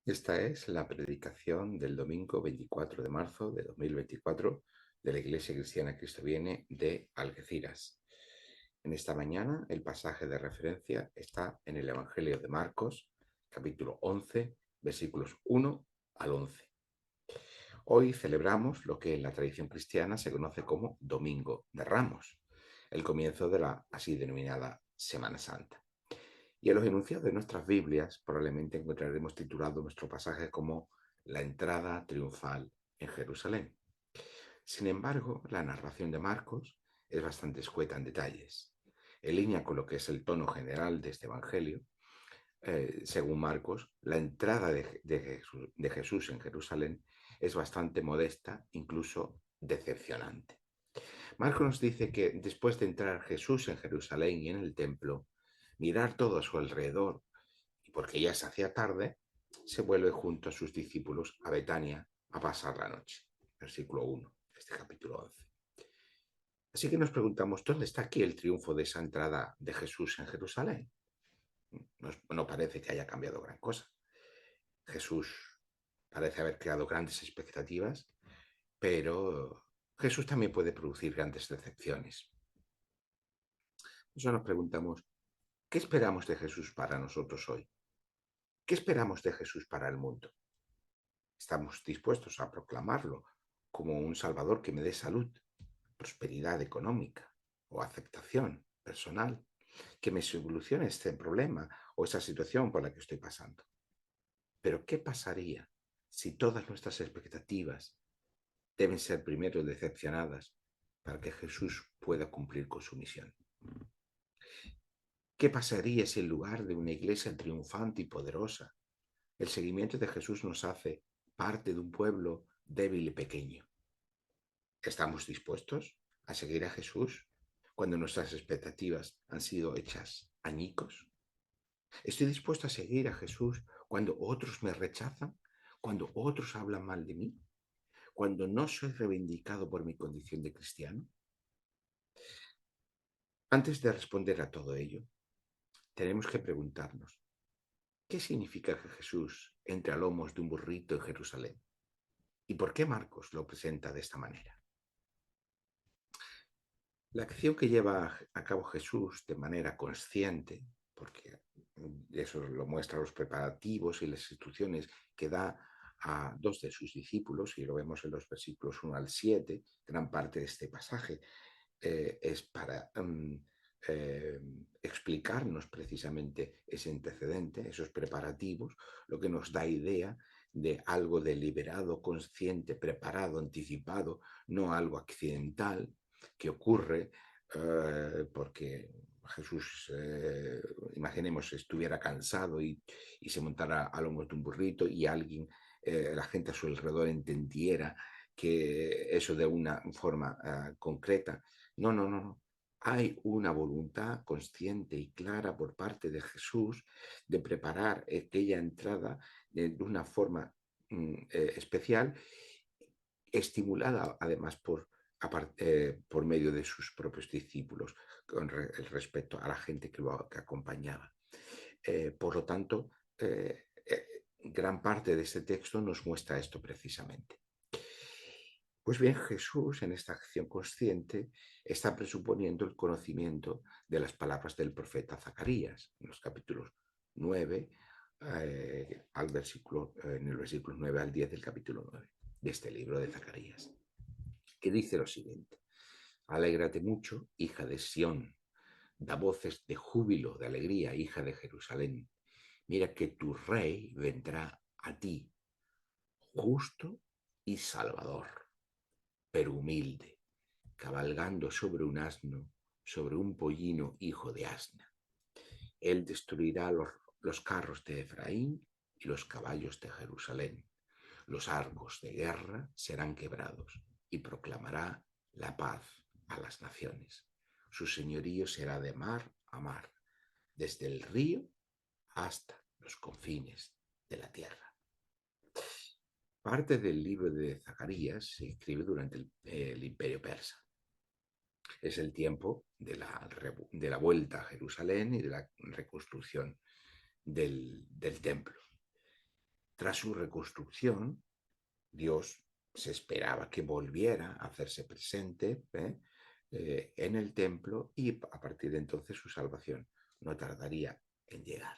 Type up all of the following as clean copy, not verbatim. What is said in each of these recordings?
Esta es la predicación del domingo 24 de marzo de 2024 de la Iglesia Cristiana Cristo Viene de Algeciras. En esta mañana el pasaje de referencia está en el Evangelio de Marcos, capítulo 11, versículos 1 al 11. Hoy celebramos lo que en la tradición cristiana se conoce como Domingo de Ramos, el comienzo de la así denominada Semana Santa. Y en los enunciados de nuestras Biblias probablemente encontraremos titulado nuestro pasaje como La entrada triunfal en Jerusalén. Sin embargo, la narración de Marcos es bastante escueta en detalles. En línea con lo que es el tono general de este Evangelio, según Marcos, la entrada de Jesús en Jerusalén es bastante modesta, incluso decepcionante. Marcos nos dice que después de entrar Jesús en Jerusalén y en el templo, mirar todo a su alrededor, y porque ya se hacía tarde, se vuelve junto a sus discípulos a Betania a pasar la noche. Versículo 1 de este capítulo 11. Así que nos preguntamos, ¿dónde está aquí el triunfo de esa entrada de Jesús en Jerusalén? No parece que haya cambiado gran cosa. Jesús parece haber creado grandes expectativas, pero Jesús también puede producir grandes decepciones. Entonces nos preguntamos, ¿qué esperamos de Jesús para nosotros hoy? ¿Qué esperamos de Jesús para el mundo? ¿Estamos dispuestos a proclamarlo como un Salvador que me dé salud, prosperidad económica o aceptación personal, que me solucione este problema o esa situación por la que estoy pasando? Pero ¿qué pasaría si todas nuestras expectativas deben ser primero decepcionadas para que Jesús pueda cumplir con su misión? ¿Qué pasaría si en lugar de una iglesia triunfante y poderosa, el seguimiento de Jesús nos hace parte de un pueblo débil y pequeño? ¿Estamos dispuestos a seguir a Jesús cuando nuestras expectativas han sido hechas añicos? ¿Estoy dispuesto a seguir a Jesús cuando otros me rechazan, cuando otros hablan mal de mí, cuando no soy reivindicado por mi condición de cristiano? Antes de responder a todo ello, tenemos que preguntarnos, ¿qué significa que Jesús entre a lomos de un burrito en Jerusalén? ¿Y por qué Marcos lo presenta de esta manera? La acción que lleva a cabo Jesús de manera consciente, porque eso lo muestran los preparativos y las instrucciones que da a dos de sus discípulos, y lo vemos en los versículos 1 al 7, gran parte de este pasaje es para eh, explicarnos precisamente ese antecedente, esos preparativos, lo que nos da idea de algo deliberado, consciente, preparado, anticipado, no algo accidental que ocurre porque Jesús, imaginemos, estuviera cansado y se montara a lomos de un burrito y alguien, la gente a su alrededor entendiera que eso de una forma concreta. No, no, no, no. Hay una voluntad consciente y clara por parte de Jesús de preparar aquella entrada de una forma especial, estimulada además por medio de sus propios discípulos, con respecto a la gente que acompañaba. Por lo tanto, gran parte de este texto nos muestra esto precisamente. Pues bien, Jesús en esta acción consciente está presuponiendo el conocimiento de las palabras del profeta Zacarías, en los capítulos 9 en el versículo 9 al 10 del capítulo 9 de este libro de Zacarías, que dice lo siguiente: Alégrate mucho, hija de Sión, da voces de júbilo, de alegría, hija de Jerusalén. Mira que tu rey vendrá a ti, justo y salvador, pero humilde, cabalgando sobre un asno, sobre un pollino hijo de asna. Él destruirá los carros de Efraín y los caballos de Jerusalén. Los arcos de guerra serán quebrados y proclamará la paz a las naciones. Su señorío será de mar a mar, desde el río hasta los confines de la tierra. Parte del libro de Zacarías se escribe durante el Imperio Persa. Es el tiempo de la vuelta a Jerusalén y de la reconstrucción del templo. Tras su reconstrucción, Dios se esperaba que volviera a hacerse presente en el templo y a partir de entonces su salvación no tardaría en llegar.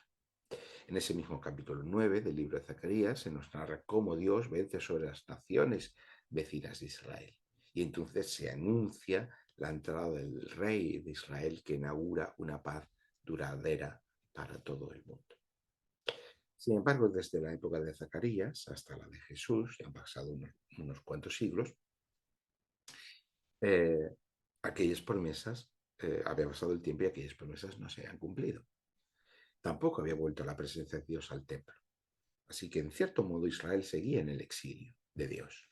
En ese mismo capítulo 9 del libro de Zacarías se nos narra cómo Dios vence sobre las naciones vecinas de Israel. Y entonces se anuncia la entrada del rey de Israel que inaugura una paz duradera para todo el mundo. Sin embargo, desde la época de Zacarías hasta la de Jesús, ya han pasado unos cuantos siglos, aquellas promesas, había pasado el tiempo y aquellas promesas no se han cumplido. Tampoco había vuelto la presencia de Dios al templo. Así que, en cierto modo, Israel seguía en el exilio de Dios.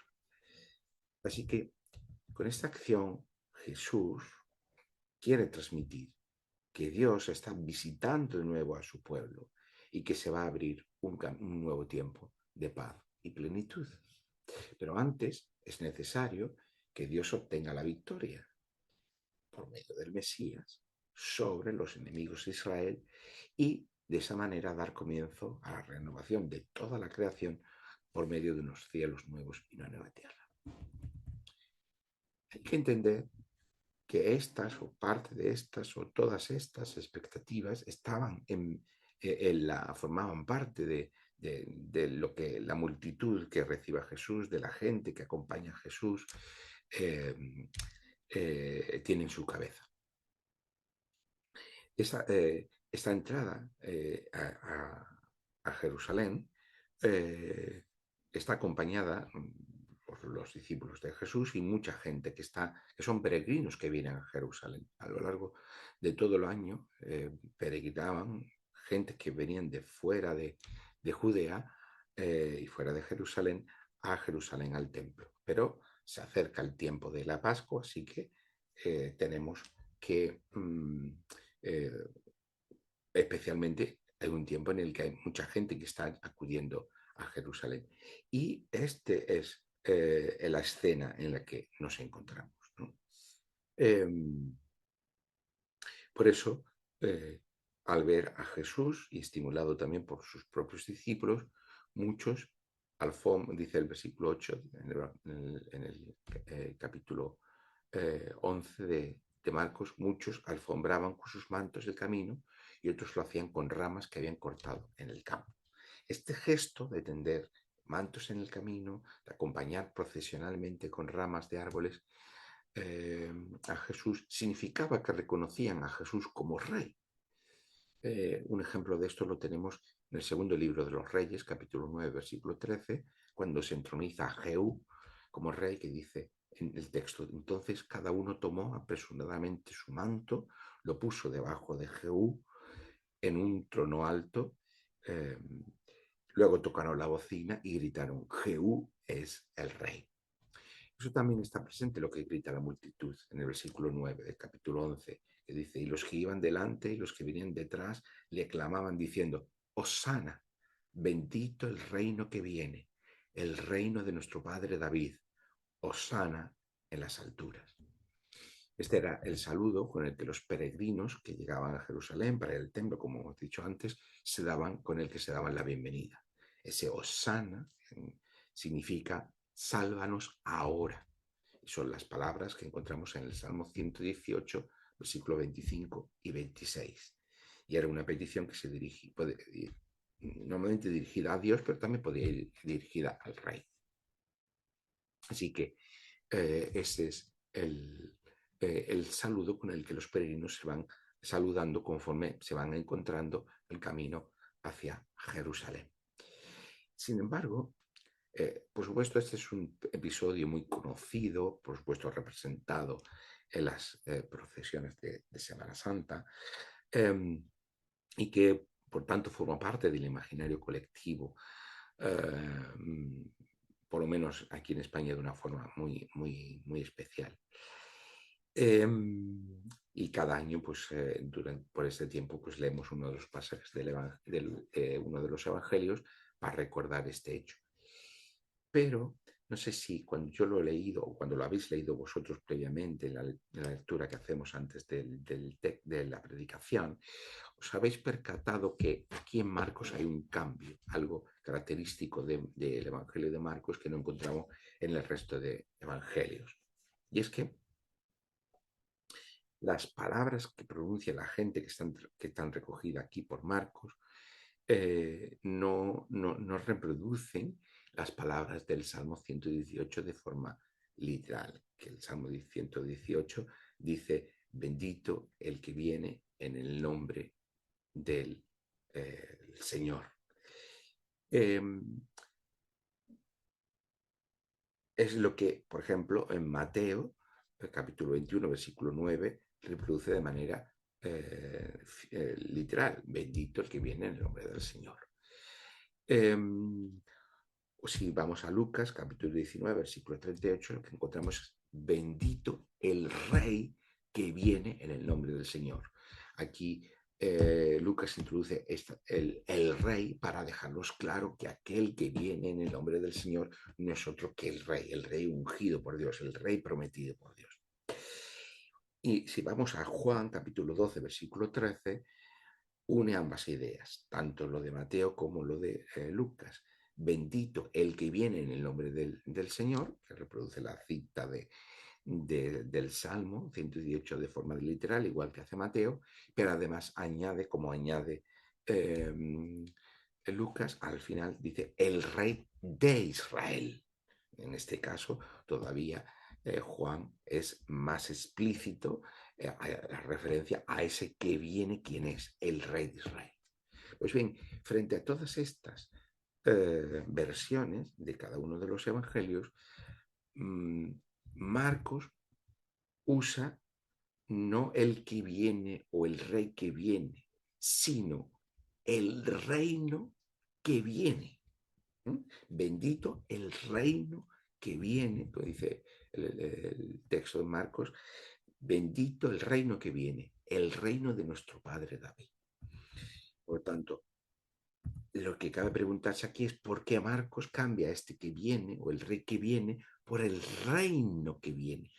Así que, con esta acción, Jesús quiere transmitir que Dios está visitando de nuevo a su pueblo y que se va a abrir un nuevo tiempo de paz y plenitud. Pero antes es necesario que Dios obtenga la victoria por medio del Mesías sobre los enemigos de Israel y de esa manera dar comienzo a la renovación de toda la creación por medio de unos cielos nuevos y una nueva tierra. Hay que entender que estas o parte de estas o todas estas expectativas estaban formaban parte de lo que la multitud que recibe a Jesús, de la gente que acompaña a Jesús, tiene en su cabeza. Esta entrada a Jerusalén está acompañada por los discípulos de Jesús y mucha gente que son peregrinos que vienen a Jerusalén. A lo largo de todo el año peregrinaban gente que venían de fuera de Judea y fuera de Jerusalén a Jerusalén al templo. Pero se acerca el tiempo de la Pascua, así que tenemos que especialmente hay un tiempo en el que hay mucha gente que está acudiendo a Jerusalén. Y este es la escena en la que nos encontramos, ¿no? Por eso, al ver a Jesús y estimulado también por sus propios discípulos, muchos, dice el versículo 8 en el capítulo 11 de Marcos, muchos alfombraban con sus mantos el camino y otros lo hacían con ramas que habían cortado en el campo. Este gesto de tender mantos en el camino, de acompañar procesionalmente con ramas de árboles a Jesús, significaba que reconocían a Jesús como rey. Un ejemplo de esto lo tenemos en el segundo libro de los Reyes, capítulo 9, versículo 13, cuando se entroniza a Jehú como rey, que dice en el texto: entonces cada uno tomó apresuradamente su manto, lo puso debajo de Jehú en un trono alto, luego tocaron la bocina y gritaron: Jehú es el rey. Eso también está presente lo que grita la multitud en el versículo 9 del capítulo 11, que dice: y los que iban delante y los que venían detrás le clamaban diciendo: Hosana, bendito el reino que viene, el reino de nuestro padre David, Hosana en las alturas. Este era el saludo con el que los peregrinos que llegaban a Jerusalén para el templo, como hemos dicho antes, con el que se daban la bienvenida. Ese Hosana significa sálvanos ahora. Y son las palabras que encontramos en el Salmo 118, versículo 25 y 26. Y era una petición que se normalmente dirigida a Dios, pero también podía ir dirigida al rey. Así que ese es el saludo con el que los peregrinos se van saludando conforme se van encontrando el camino hacia Jerusalén. Sin embargo, por supuesto, este es un episodio muy conocido, por supuesto representado en las procesiones de Semana Santa, y que por tanto forma parte del imaginario colectivo, por lo menos aquí en España de una forma muy, muy, muy especial. Y cada año, pues, por este tiempo, pues leemos uno de los pasajes uno de los evangelios para recordar este hecho. Pero no sé si cuando yo lo he leído o cuando lo habéis leído vosotros previamente en la lectura que hacemos antes de la predicación, os habéis percatado que aquí en Marcos hay un cambio, algo característico del Evangelio de Marcos que no encontramos en el resto de evangelios. Y es que las palabras que pronuncia la gente que están recogidas aquí por Marcos no reproducen las palabras del Salmo 118 de forma literal, que el Salmo 118 dice, bendito el que viene en el nombre del Señor. Es lo que, por ejemplo, en Mateo, el capítulo 21, versículo 9, reproduce de manera literal, bendito el que viene en el nombre del Señor. O si vamos a Lucas, capítulo 19, versículo 38, lo que encontramos es bendito el Rey que viene en el nombre del Señor. Aquí Lucas introduce el Rey para dejarnos claro que aquel que viene en el nombre del Señor no es otro que el Rey ungido por Dios, el Rey prometido por Dios. Y si vamos a Juan, capítulo 12, versículo 13, une ambas ideas, tanto lo de Mateo como lo de Lucas. Bendito el que viene en el nombre del Señor, que reproduce la cita del Salmo 118 de forma literal, igual que hace Mateo, pero además añade, como añade Lucas, al final dice el Rey de Israel. En este caso, todavía Juan es más explícito la referencia a ese que viene, quien es el Rey de Israel. Pues bien, frente a todas estas versiones de cada uno de los evangelios, Marcos usa no el que viene o el rey que viene, sino el reino que viene. Bendito el reino que viene, como dice el texto de Marcos, bendito el reino que viene, el reino de nuestro padre David. Por tanto, lo que cabe preguntarse aquí es por qué Marcos cambia este que viene o el rey que viene por el reino que viene.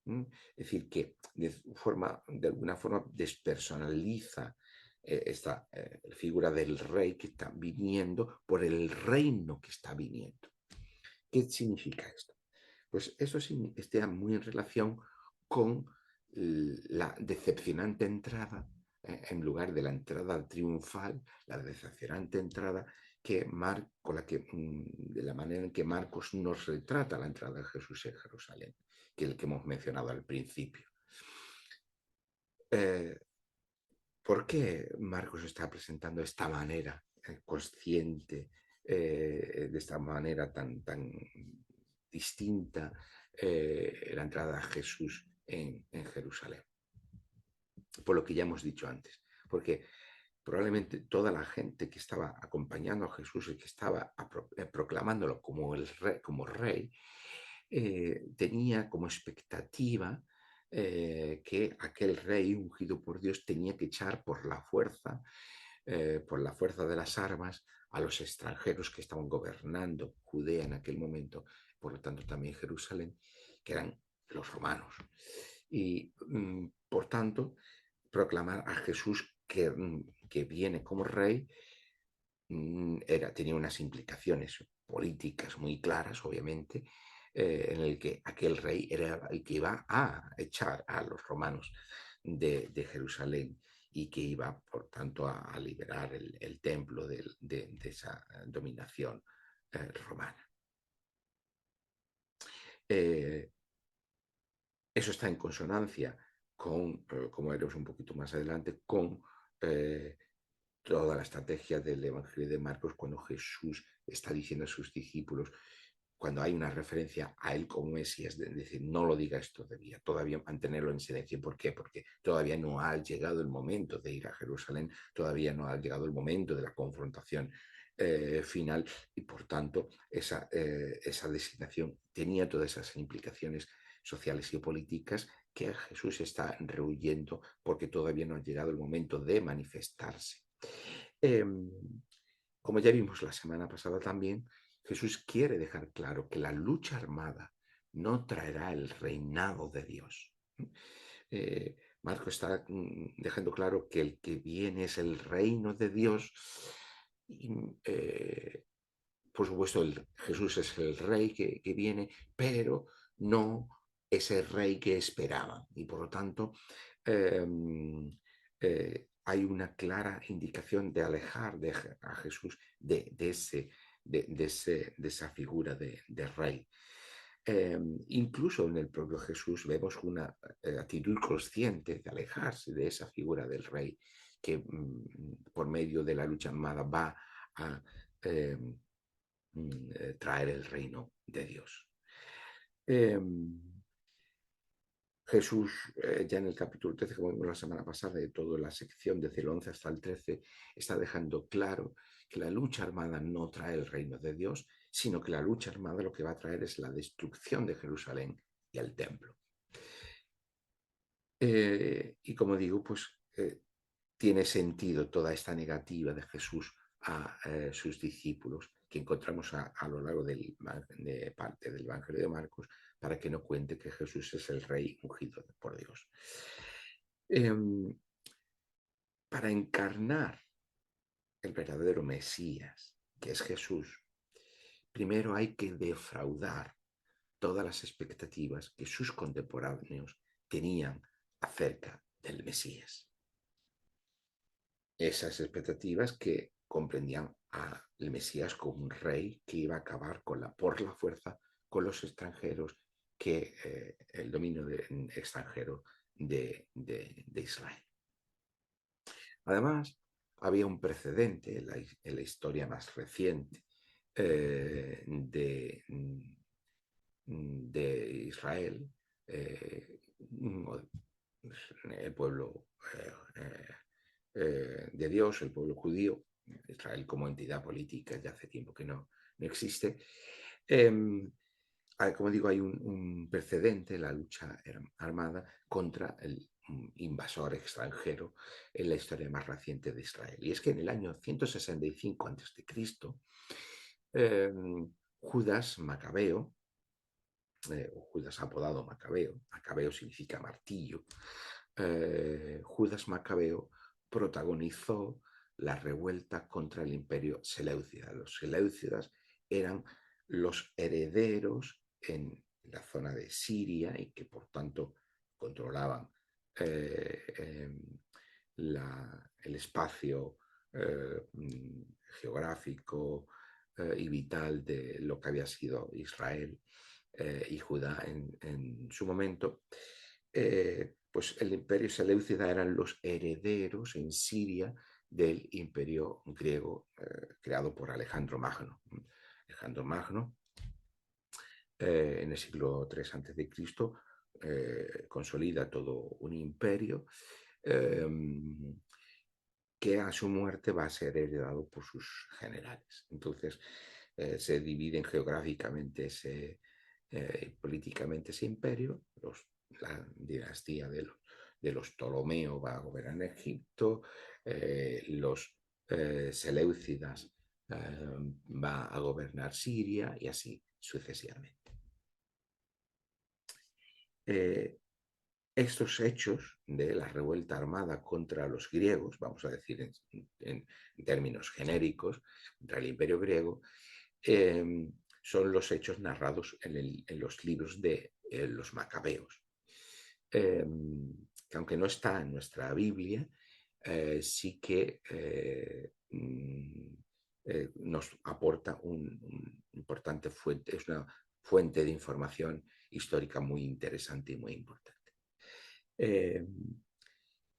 Es decir, que de alguna forma despersonaliza esta figura del rey que está viniendo por el reino que está viniendo. ¿Qué significa esto? Pues eso está muy en relación con la decepcionante entrada, en lugar de la entrada triunfal, la decepcionante entrada de la manera en que Marcos nos retrata la entrada de Jesús en Jerusalén, que es el que hemos mencionado al principio. ¿Por qué Marcos está presentando de esta manera consciente, de esta manera tan distinta, la entrada de Jesús en Jerusalén? Por lo que ya hemos dicho antes, porque probablemente toda la gente que estaba acompañando a Jesús y que estaba proclamándolo como rey, tenía como expectativa que aquel rey ungido por Dios tenía que echar por la fuerza de las armas a los extranjeros que estaban gobernando Judea en aquel momento, por lo tanto también Jerusalén, que eran los romanos. Y por tanto, proclamar a Jesús que viene como rey tenía unas implicaciones políticas muy claras, obviamente, en el que aquel rey era el que iba a echar a los romanos de Jerusalén y que iba, por tanto, a liberar el templo de esa dominación romana. Eso está en consonancia con, como veremos un poquito más adelante, con toda la estrategia del Evangelio de Marcos cuando Jesús está diciendo a sus discípulos, cuando hay una referencia a él como Mesías, de decir, no lo digas todavía mantenerlo en silencio. ¿Por qué? Porque todavía no ha llegado el momento de ir a Jerusalén, todavía no ha llegado el momento de la confrontación final y por tanto esa designación tenía todas esas implicaciones sociales y políticas que Jesús está rehuyendo porque todavía no ha llegado el momento de manifestarse. Como ya vimos la semana pasada también, Jesús quiere dejar claro que la lucha armada no traerá el reinado de Dios. Marco está dejando claro que el que viene es el reino de Dios por supuesto, Jesús es el rey que viene, pero no ese rey que esperaban. Y por lo tanto, hay una clara indicación de alejar a Jesús de esa figura de rey. Incluso en el propio Jesús vemos una actitud consciente de alejarse de esa figura del rey que por medio de la lucha armada va a eh, traer el reino de Dios. Jesús, ya en el capítulo 13, como vimos la semana pasada, de toda la sección desde el 11 hasta el 13, está dejando claro que la lucha armada no trae el reino de Dios, sino que la lucha armada lo que va a traer es la destrucción de Jerusalén y el templo. Y como digo, pues tiene sentido toda esta negativa de Jesús a sus discípulos que encontramos a lo largo de parte del Evangelio de Marcos para que no cuente que Jesús es el rey ungido por Dios. Para encarnar el verdadero Mesías, que es Jesús, primero hay que defraudar todas las expectativas que sus contemporáneos tenían acerca del Mesías. Esas expectativas que comprendían al Mesías como un rey que iba a acabar por la fuerza con los extranjeros, el dominio extranjero de Israel. Además, había un precedente en la historia más reciente de Israel, el pueblo de Dios, el pueblo judío, Israel como entidad política ya hace tiempo que no existe. Como digo, hay un precedente en la lucha armada contra el invasor extranjero en la historia más reciente de Israel. Y es que en el año 165 a.C., Judas Macabeo, o Judas apodado Macabeo, Macabeo significa martillo, Judas Macabeo protagonizó la revuelta contra el imperio seleucida. Los seleucidas eran los herederos en la zona de Siria y que por tanto controlaban el espacio geográfico y vital de lo que había sido Israel y Judá en su momento. Pues el imperio seleucida eran los herederos en Siria del imperio griego creado por Alejandro Magno. Alejandro Magno, en el siglo III a.C., consolida todo un imperio que a su muerte va a ser heredado por sus generales. Entonces se dividen geográficamente políticamente ese imperio. La dinastía de los Ptolomeos va a gobernar Egipto, los Seleucidas va a gobernar Siria y así sucesivamente. Estos hechos de la revuelta armada contra los griegos, vamos a decir en términos genéricos, contra el imperio griego, son los hechos narrados en los libros de los macabeos. Que aunque no está en nuestra Biblia, sí que nos aporta una importante fuente, es una fuente de información histórica muy interesante y muy importante.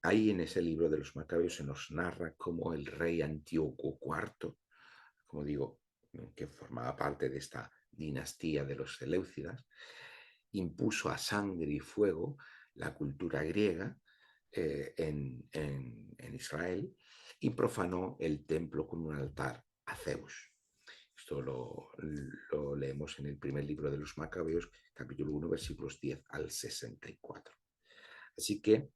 Ahí en ese libro de los Macabeos se nos narra cómo el rey Antíoco IV, como digo, que formaba parte de esta dinastía de los Seleucidas, impuso a sangre y fuego la cultura griega en Israel y profanó el templo con un altar a Zeus. Esto lo leemos en el primer libro de los Macabeos, capítulo 1, versículos 10 al 64. Así que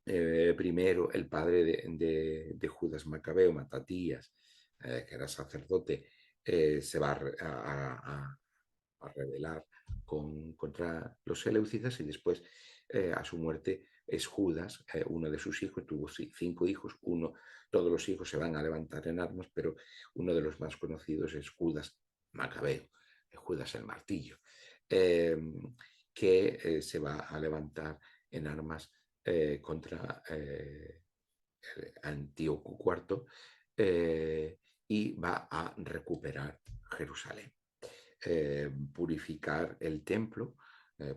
primero el padre de Judas Macabeo, Matatías, que era sacerdote, se va a rebelar contra los seleucidas y después a su muerte es Judas, uno de sus hijos, tuvo 5 hijos, todos los hijos se van a levantar en armas, pero uno de los más conocidos es Judas Macabeo, Judas el martillo, que se va a levantar en armas contra Antíoco IV y va a recuperar Jerusalén, purificar el templo,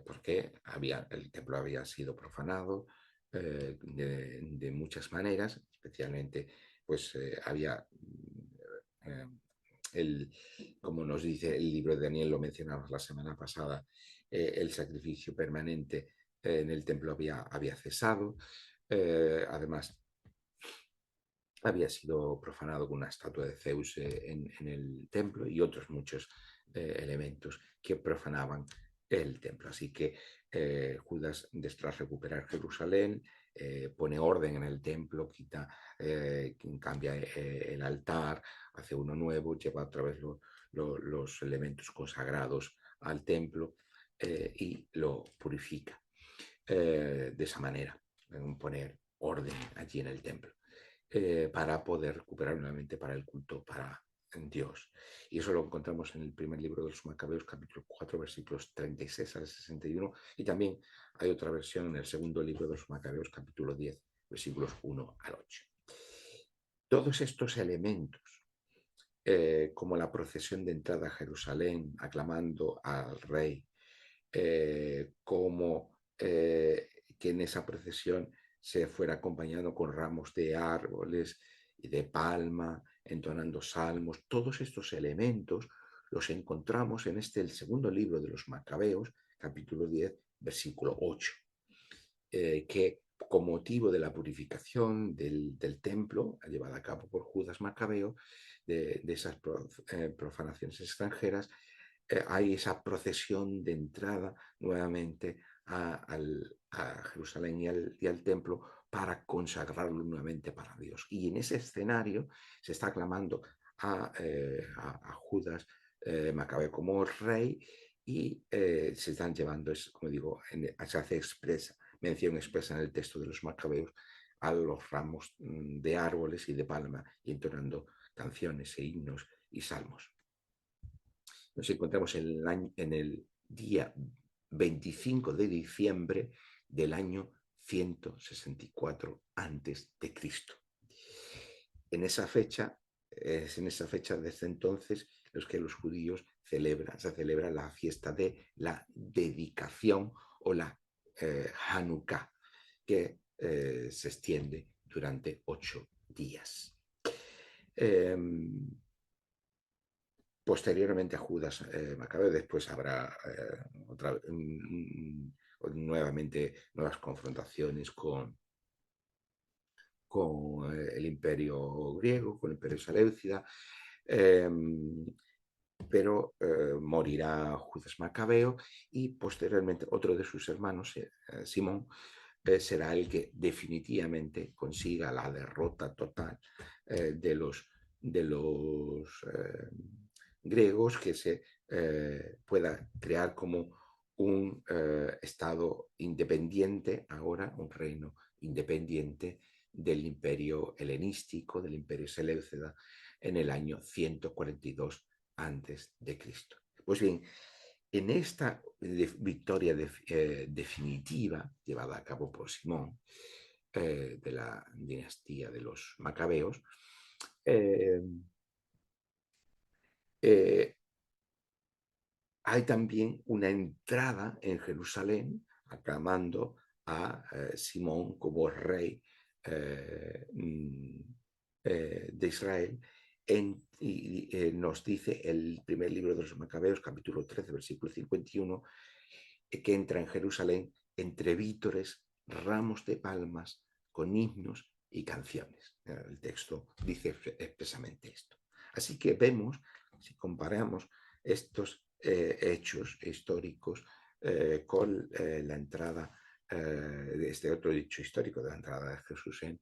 porque el templo había sido profanado de muchas maneras, especialmente pues había eh, el, como nos dice el libro de Daniel, lo mencionamos la semana pasada, el sacrificio permanente en el templo había cesado. Además, había sido profanado con una estatua de Zeus en el templo y otros muchos elementos que profanaban el templo. Así que Judas, tras recuperar Jerusalén, pone orden en el templo, cambia el altar, hace uno nuevo, lleva otra vez los elementos consagrados al templo y lo purifica de esa manera, poner orden allí en el templo. Para poder recuperar nuevamente para el culto para Dios. Y eso lo encontramos en el primer libro de los Macabeos, capítulo 4, versículos 36 al 61. Y también hay otra versión en el segundo libro de los Macabeos, capítulo 10, versículos 1 al 8. Todos estos elementos, como la procesión de entrada a Jerusalén, aclamando al rey, como que en esa procesión se fuera acompañado con ramos de árboles y de palma, entonando salmos. Todos estos elementos los encontramos en el segundo libro de los Macabeos, capítulo 10, versículo 8, que con motivo de la purificación del templo llevada a cabo por Judas Macabeo, de esas profanaciones extranjeras, hay esa procesión de entrada nuevamente a Jerusalén y al templo para consagrarlo nuevamente para Dios. Y en ese escenario se está aclamando a Judas Macabeo como rey y se están llevando, como digo, se hace mención expresa en el texto de los Macabeos a los ramos de árboles y de palma y entonando canciones e himnos y salmos. Nos encontramos en el día 25 de diciembre del año 164 antes de Cristo. En esa fecha, desde entonces, los judíos se celebra la fiesta de la dedicación o la Hanukkah, que se extiende durante 8 días. Posteriormente a Judas Macabeo, después habrá nuevamente nuevas confrontaciones con el imperio griego, con el imperio seleucida, pero morirá Judas Macabeo y posteriormente otro de sus hermanos, Simón, será el que definitivamente consiga la derrota total de los griegos, que se pueda crear como un estado independiente, ahora un reino independiente del imperio helenístico, del imperio seleucida, en el año 142 antes de Cristo. Pues bien, en esta victoria definitiva llevada a cabo por Simón de la dinastía de los Macabeos, hay también una entrada en Jerusalén aclamando a Simón como rey de Israel. Nos dice el primer libro de los Macabeos, capítulo 13, versículo 51, que entra en Jerusalén entre vítores, ramos de palmas, con himnos y canciones. El texto dice expresamente esto. Así que vemos, si comparamos estos hechos históricos con la entrada de este otro hecho histórico de la entrada de Jesús en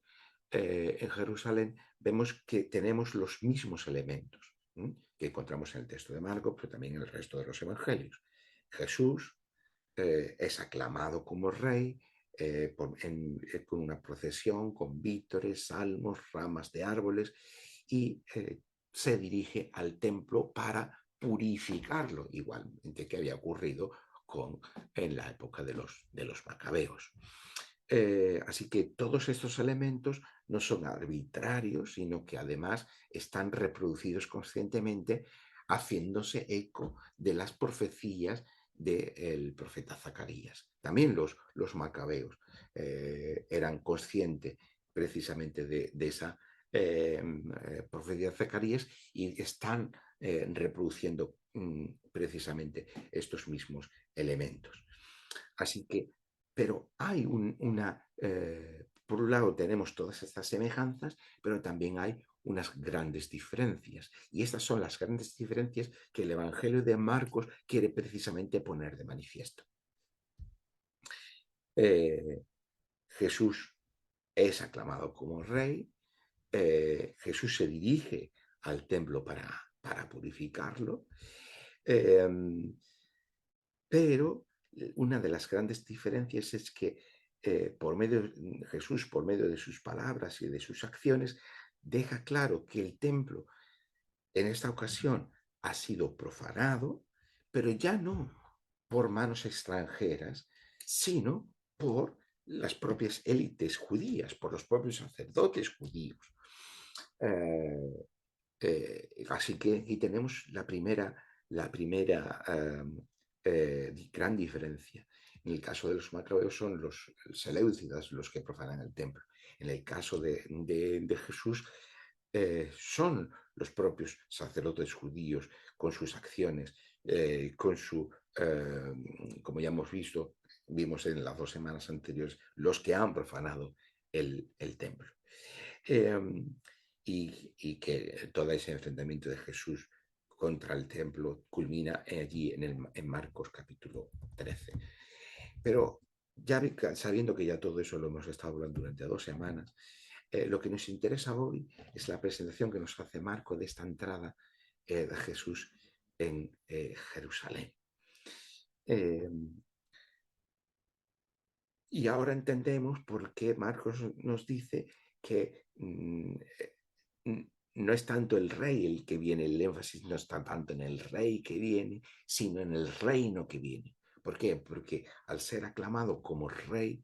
Jerusalén, vemos que tenemos los mismos elementos que encontramos en el texto de Marcos, pero también en el resto de los evangelios. Jesús es aclamado como rey, con una procesión, con vítores, salmos, ramas de árboles, y se dirige al templo para purificarlo, igualmente que había ocurrido en la época de los macabeos. Así que todos estos elementos no son arbitrarios, sino que además están reproducidos conscientemente, haciéndose eco de las profecías del profeta Zacarías. También los macabeos eran conscientes precisamente de esa profecía de Zacarías, y están reproduciendo precisamente estos mismos elementos. Así que, pero hay por un lado tenemos todas estas semejanzas, pero también hay unas grandes diferencias. Y estas son las grandes diferencias que el Evangelio de Marcos quiere precisamente poner de manifiesto. Jesús es aclamado como rey. Jesús se dirige al templo para purificarlo. Pero una de las grandes diferencias es que Jesús, por medio de sus palabras y de sus acciones, deja claro que el templo en esta ocasión ha sido profanado, pero ya no por manos extranjeras, sino por las propias élites judías, por los propios sacerdotes judíos. Así que aquí tenemos la primera gran diferencia. En el caso de los macabeos son los seleucidas los que profanan el templo. En el caso de Jesús son los propios sacerdotes judíos con sus acciones, como ya vimos en las 2 semanas anteriores, los que han profanado el templo. Y que todo ese enfrentamiento de Jesús contra el templo culmina allí en Marcos capítulo 13. Pero ya sabiendo que ya todo eso lo hemos estado hablando durante 2 semanas, lo que nos interesa hoy es la presentación que nos hace Marcos de esta entrada de Jesús en Jerusalén. Y ahora entendemos por qué Marcos nos dice que no es tanto el rey el que viene, el énfasis no está tanto en el rey que viene, sino en el reino que viene. ¿Por qué? Porque al ser aclamado como rey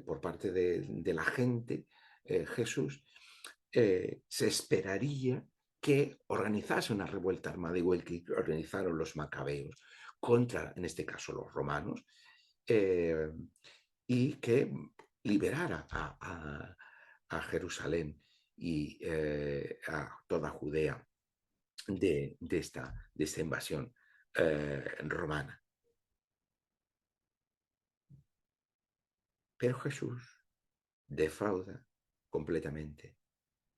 por parte de la gente, Jesús, se esperaría que organizase una revuelta armada, igual que organizaron los macabeos contra, en este caso, los romanos, y que liberara a Jerusalén y a toda Judea de esta invasión romana. Pero Jesús defrauda completamente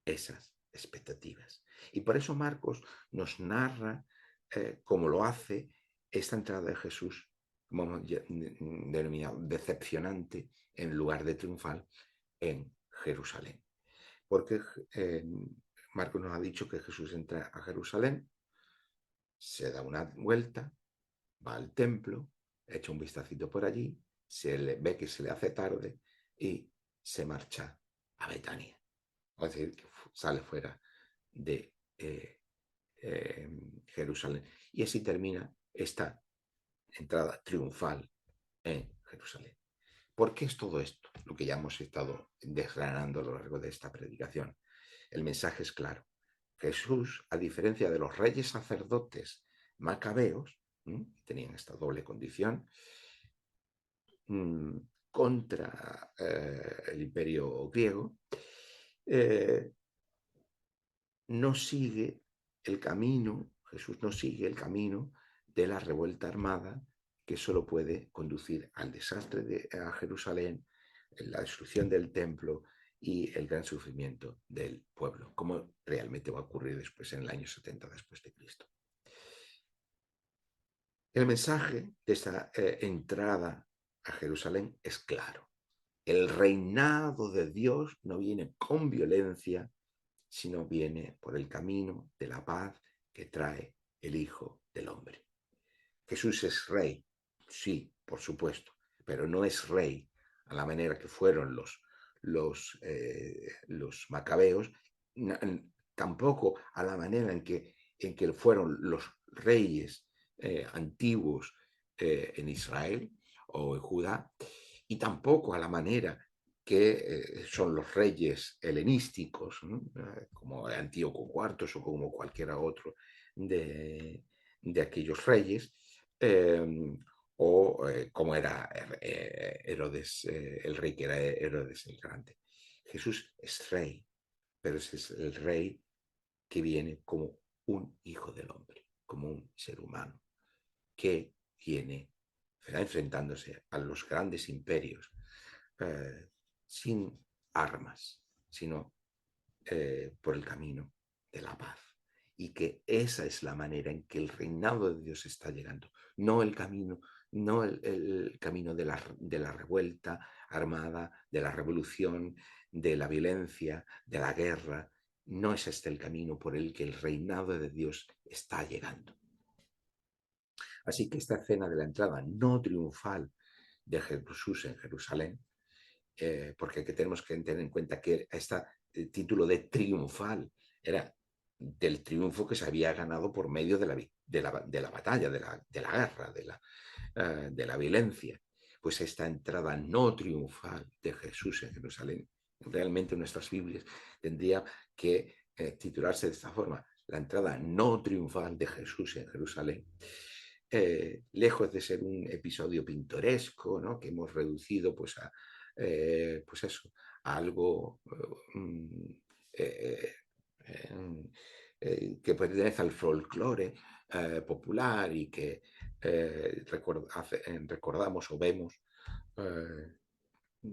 esas expectativas. Y por eso Marcos nos narra cómo lo hace esta entrada de Jesús, como hemos denominado, decepcionante en lugar de triunfal en Jerusalén. Porque Marcos nos ha dicho que Jesús entra a Jerusalén, se da una vuelta, va al templo, echa un vistacito por allí, ve que se le hace tarde y se marcha a Betania. Es decir, que sale fuera de Jerusalén. Y así termina esta entrada triunfal en Jerusalén. ¿Por qué es todo esto? Lo que ya hemos estado desgranando a lo largo de esta predicación. El mensaje es claro. Jesús, a diferencia de los reyes sacerdotes macabeos, tenían esta doble condición, contra el imperio griego, no sigue el camino, Jesús no sigue el camino de la revuelta armada, que solo puede conducir al desastre a Jerusalén, la destrucción del templo y el gran sufrimiento del pueblo, como realmente va a ocurrir después en el año 70 después de Cristo. El mensaje de esta entrada a Jerusalén es claro. El reinado de Dios no viene con violencia, sino viene por el camino de la paz que trae el Hijo del Hombre. Jesús es rey, sí, por supuesto, pero no es rey a la manera que fueron los macabeos, tampoco a la manera en que fueron los reyes antiguos en Israel o en Judá, y tampoco a la manera que son los reyes helenísticos, ¿no? Como Antíoco IV o como cualquiera otro de aquellos reyes, o como era Herodes, el rey que era Herodes el Grande. Jesús es rey, pero ese es el rey que viene como un hijo del hombre, como un ser humano, que viene enfrentándose a los grandes imperios sin armas, sino por el camino de la paz. Y que esa es la manera en que el reinado de Dios está llegando, no el camino, no el camino de la revuelta armada, de la revolución, de la violencia, de la guerra. No es este el camino por el que el reinado de Dios está llegando. Así que esta escena de la entrada no triunfal de Jesús en Jerusalén, porque tenemos que tener en cuenta que este título de triunfal era del triunfo que se había ganado por medio de la batalla, de la guerra, de la violencia. Pues esta entrada no triunfal de Jesús en Jerusalén, realmente en nuestras Biblias tendría que titularse de esta forma: la entrada no triunfal de Jesús en Jerusalén. Lejos de ser un episodio pintoresco, ¿no?, que hemos reducido pues a pues eso, a algo eh, que pertenece al folclore popular y que recordamos o vemos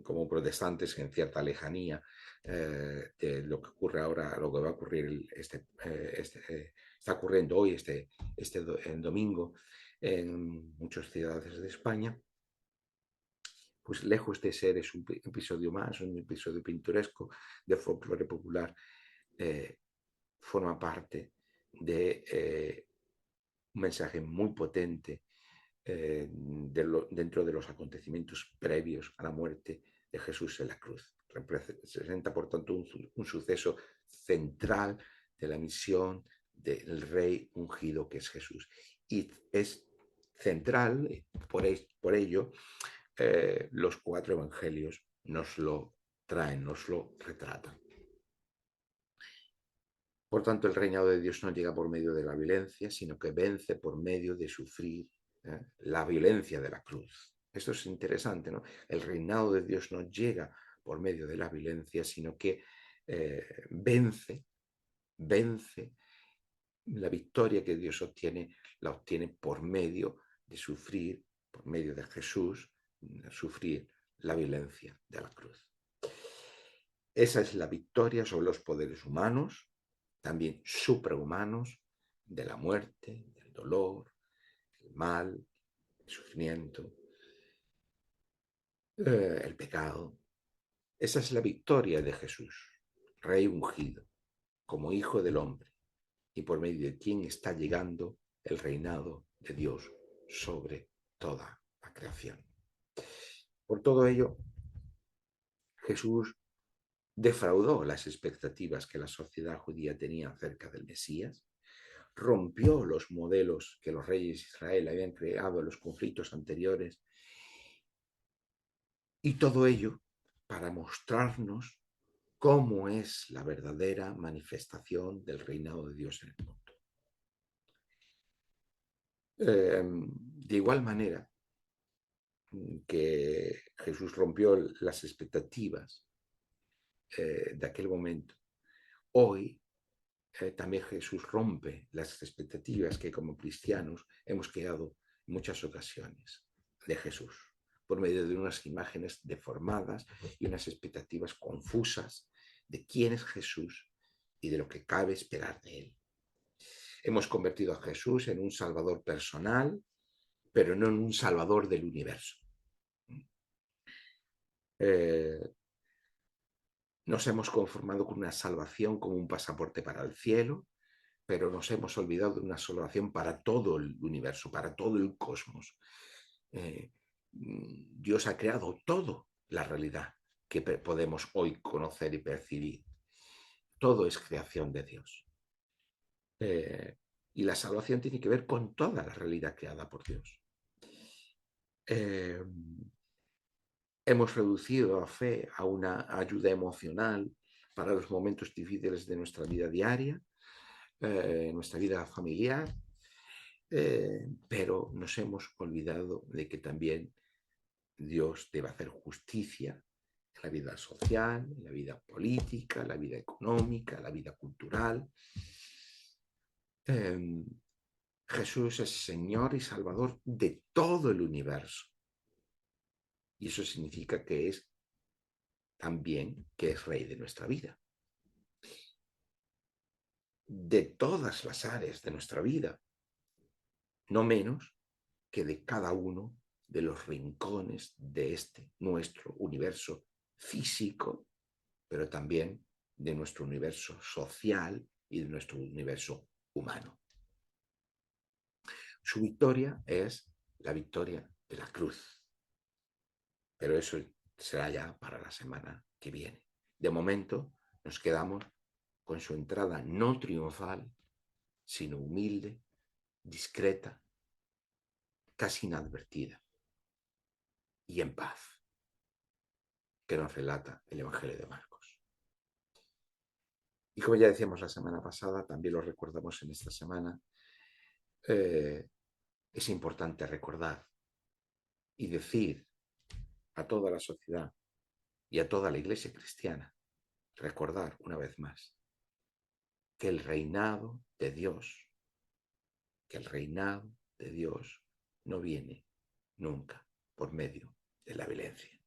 como protestantes en cierta lejanía de lo que ocurre ahora, lo que va a ocurrir está ocurriendo hoy, el domingo, en muchas ciudades de España. Pues lejos de ser es un episodio más, un episodio pintoresco de folclore popular, forma parte de un mensaje muy potente dentro de los acontecimientos previos a la muerte de Jesús en la cruz. Representa, por tanto, un suceso central de la misión del rey ungido que es Jesús. Y es central, por ello, los 4 evangelios nos lo traen, nos lo retratan. Por tanto, el reinado de Dios no llega por medio de la violencia, sino que vence por medio de sufrir la violencia de la cruz. Esto es interesante, ¿no? El reinado de Dios no llega por medio de la violencia, sino que vence la victoria que Dios obtiene, la obtiene por medio de sufrir, por medio de Jesús, sufrir la violencia de la cruz. Esa es la victoria sobre los poderes humanos, también suprahumanos, de la muerte, del dolor, el mal, el sufrimiento, el pecado. Esa es la victoria de Jesús, Rey ungido, como Hijo del Hombre, y por medio de quien está llegando el reinado de Dios sobre toda la creación. Por todo ello, Jesús defraudó las expectativas que la sociedad judía tenía acerca del Mesías, rompió los modelos que los reyes de Israel habían creado en los conflictos anteriores, y todo ello para mostrarnos cómo es la verdadera manifestación del reinado de Dios en el mundo. De igual manera que Jesús rompió las expectativas de aquel momento, hoy también Jesús rompe las expectativas que como cristianos hemos creado en muchas ocasiones de Jesús, por medio de unas imágenes deformadas y unas expectativas confusas de quién es Jesús y de lo que cabe esperar de él. Hemos convertido a Jesús en un salvador personal, pero no en un salvador del universo. Nos hemos conformado con una salvación como un pasaporte para el cielo, pero nos hemos olvidado de una salvación para todo el universo, para todo el cosmos. Dios ha creado todo la realidad que podemos hoy conocer y percibir. Todo es creación de Dios. Y la salvación tiene que ver con toda la realidad creada por Dios. Hemos reducido la fe a una ayuda emocional para los momentos difíciles de nuestra vida diaria, nuestra vida familiar, pero nos hemos olvidado de que también Dios debe hacer justicia en la vida social, en la vida política, en la vida económica, en la vida cultural. Jesús es Señor y Salvador de todo el universo. Y eso significa que es también que es Rey de nuestra vida. De todas las áreas de nuestra vida, no menos que de cada uno de los rincones de este nuestro universo físico, pero también de nuestro universo social y de nuestro universo humano. Su victoria es la victoria de la cruz, pero eso será ya para la semana que viene. De momento nos quedamos con su entrada no triunfal, sino humilde, discreta, casi inadvertida y en paz, que nos relata el Evangelio de Marcos. Y como ya decíamos la semana pasada, también lo recordamos en esta semana, es importante recordar y decir a toda la sociedad y a toda la Iglesia cristiana, recordar una vez más que el reinado de Dios, no viene nunca por medio de la violencia.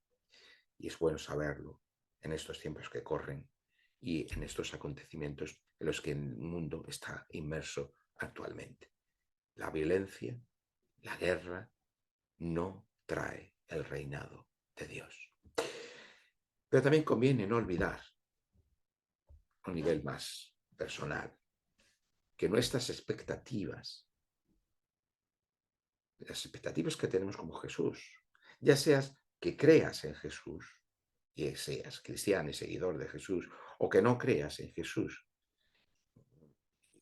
Y es bueno saberlo en estos tiempos que corren y en estos acontecimientos en los que el mundo está inmerso actualmente. La violencia, la guerra, no trae el reinado de Dios. Pero también conviene no olvidar, a un nivel más personal, que nuestras expectativas, las expectativas que tenemos como Jesús, ya seas que creas en Jesús y seas cristiano y seguidor de Jesús, o que no creas en Jesús,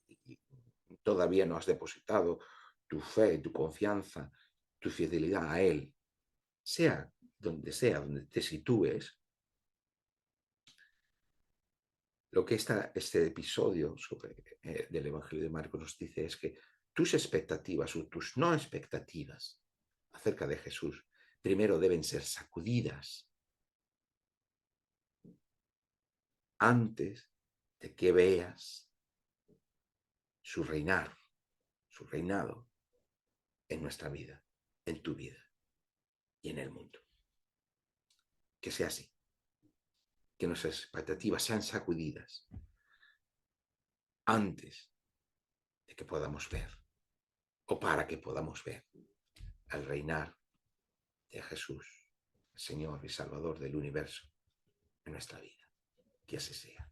y todavía no has depositado tu fe, tu confianza, tu fidelidad a Él, sea donde te sitúes, lo que este episodio del Evangelio de Marcos nos dice es que tus expectativas o tus no expectativas acerca de Jesús primero deben ser sacudidas antes de que veas su reinado en nuestra vida, en tu vida y en el mundo. Que sea así, que nuestras expectativas sean sacudidas antes de que podamos ver, o para que podamos ver al reinar de Jesús, Señor y Salvador del universo en nuestra vida. Que así sea.